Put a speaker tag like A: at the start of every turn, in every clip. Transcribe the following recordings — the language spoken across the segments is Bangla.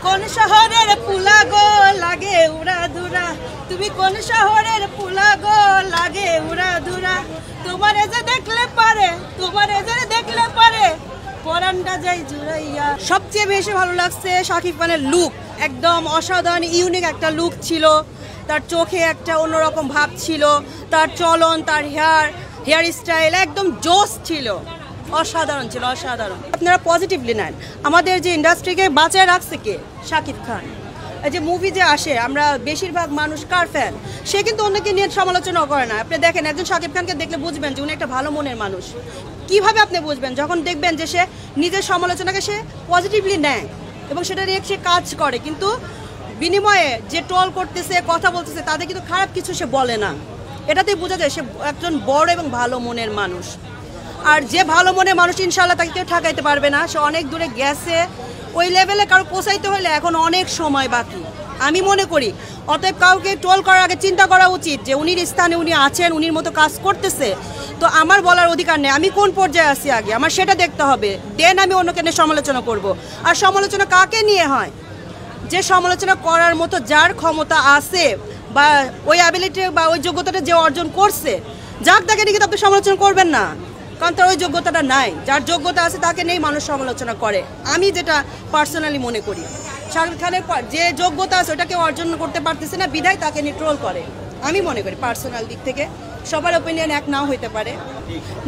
A: কোন শহরের পুলা গো লাগে উড়া ধুরা, তুমি কোন শহরের পুলা গো লাগে উড়া ধুরা, তোমারে যে দেখলে পারে, তোমারে যে দেখলে পারে পরানটা যাই জুড়াইয়া। সবচেয়ে বেশি ভালো লাগছে শাকিব খানের লুক, একদম অসাধারণ ইউনিক একটা লুক ছিল। তার চোখে একটা অন্যরকম ভাব ছিল, তার চলন, তার হেয়ার স্টাইল একদম জোস ছিল, অসাধারণ ছিল, অসাধারণ। আপনারা পজিটিভলি নেন। আমাদের যে ইন্ডাস্ট্রিকে বাঁচায় রাখছে কে? শাকিব খান। এই যে মুভি যে আসে, আমরা বেশিরভাগ মানুষ কার ফ্যান, সে কিন্তু অন্যকে নিয়ে সমালোচনা করে না। আপনি দেখেন, একজন শাকিব খানকে দেখলে বুঝবেন যে উনি একটা ভালো মনের মানুষ। কিভাবে আপনি বুঝবেন? যখন দেখবেন যে সে নিজের সমালোচনাকে সে পজিটিভলি নেয় এবং সেটা নিয়ে সে কাজ করে, কিন্তু বিনিময়ে যে ট্রল করতেছে, কথা বলতেছে, তাদের কিন্তু খারাপ কিছু সে বলে না। এটাতেই বোঝা যায় সে একজন বড় এবং ভালো মনের মানুষ। আর যে ভালো মনের মানুষ, ইনশাল্লাহ তাকে কেউ ঠকাইতে পারবে না। সে অনেক দূরে গেছে, ওই লেভেলে কারো পৌঁছাইতে হলে এখন অনেক সময় বাকি আমি মনে করি। অতএব কাউকে ট্রোল করার আগে চিন্তা করা উচিত যে উনির স্থানে উনি আছেন, উনির মতো কাজ করতেছে, তো আমার বলার অধিকার নেই আমি কোন পর্যায়ে আছি, আগে আমার সেটা দেখতে হবে, দেন আমি অন্যকে নিয়ে সমালোচনা করব। আর সমালোচনা কাকে নিয়ে হয়? যে সমালোচনা করার মতো যার ক্ষমতা আছে বা ওই অ্যাবিলিটি বা ওই যোগ্যতাটা যে অর্জন করছে, যাক তাকে নিয়ে কিন্তু আপনি সমালোচনা করবেন না, কারণ তার ওই যোগ্যতাটা নাই। যার যোগ্যতা আছে তাকে নেই মানুষ সমালোচনা করে, আমি যেটা পার্সোনালি মনে করি। শাকিব খানের যে যোগ্যতা আছে ওটাকে অর্জন করতে পারতেছে না, বিধায় তাকে নিয়ে ট্রোল করে, আমি মনে করি। পার্সোনাল দিক থেকে সবার ওপিনিয়ন এক নাও হইতে পারে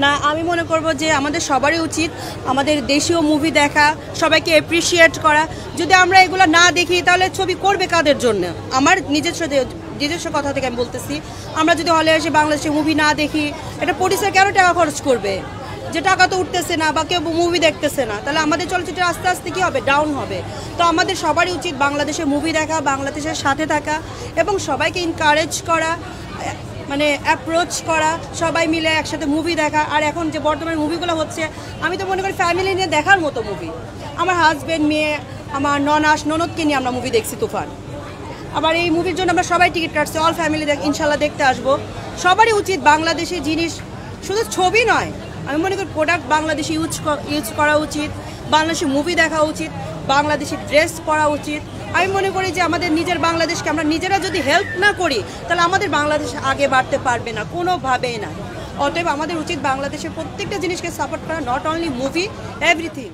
A: না। আমি মনে করব যে আমাদের সবারই উচিত আমাদের দেশীয় মুভি দেখা, সবাইকে অ্যাপ্রিসিয়েট করা। যদি আমরা এগুলো না দেখি তাহলে ছবি করবে কাদের জন্য? আমার নিজস্ব কথা থেকে আমি বলতেছি, আমরা যদি হলে এসে বাংলাদেশে মুভি না দেখি, এটা প্রডিউসার কেন টাকা খরচ করবে? যে টাকা তো উঠতেছে না বা কেউ মুভি দেখতেছে না, তাহলে আমাদের চলচ্চিত্র আস্তে আস্তে কী হবে? ডাউন হবে। তো আমাদের সবারই উচিত বাংলাদেশে মুভি দেখা, বাংলাদেশের সাথে থাকা এবং সবাইকে এনকারেজ করা, মানে অ্যাপ্রোচ করা, সবাই মিলে একসাথে মুভি দেখা। আর এখন যে বর্তমানে মুভিগুলো হচ্ছে, আমি তো মনে করি ফ্যামিলি নিয়ে দেখার মতো মুভি। আমার হাজব্যান্ড, মেয়ে, আমার ননদকে নিয়ে আমরা মুভি দেখছি তুফান। আবার এই মুভির জন্য আমরা সবাই টিকিট কাটছি, অল ফ্যামিলি ইনশাল্লাহ দেখতে আসবো। সবারই উচিত বাংলাদেশি জিনিস, শুধু ছবি নয়, আমি মনে করি প্রোডাক্ট বাংলাদেশি ইউজ করা উচিত, বাংলাদেশি মুভি দেখা উচিত, বাংলাদেশি ড্রেস পরা উচিত। আমি মনে করি যে আমাদের নিজের বাংলাদেশকে আমরা নিজেরা যদি হেল্প না করি, তাহলে আমাদের বাংলাদেশ আগে বাড়তে পারবে না, কোনোভাবেই না। অতএব আমাদের উচিত বাংলাদেশের প্রত্যেকটা জিনিসকে সাপোর্ট করা, নট অনলি মুভি, এভরিথিং।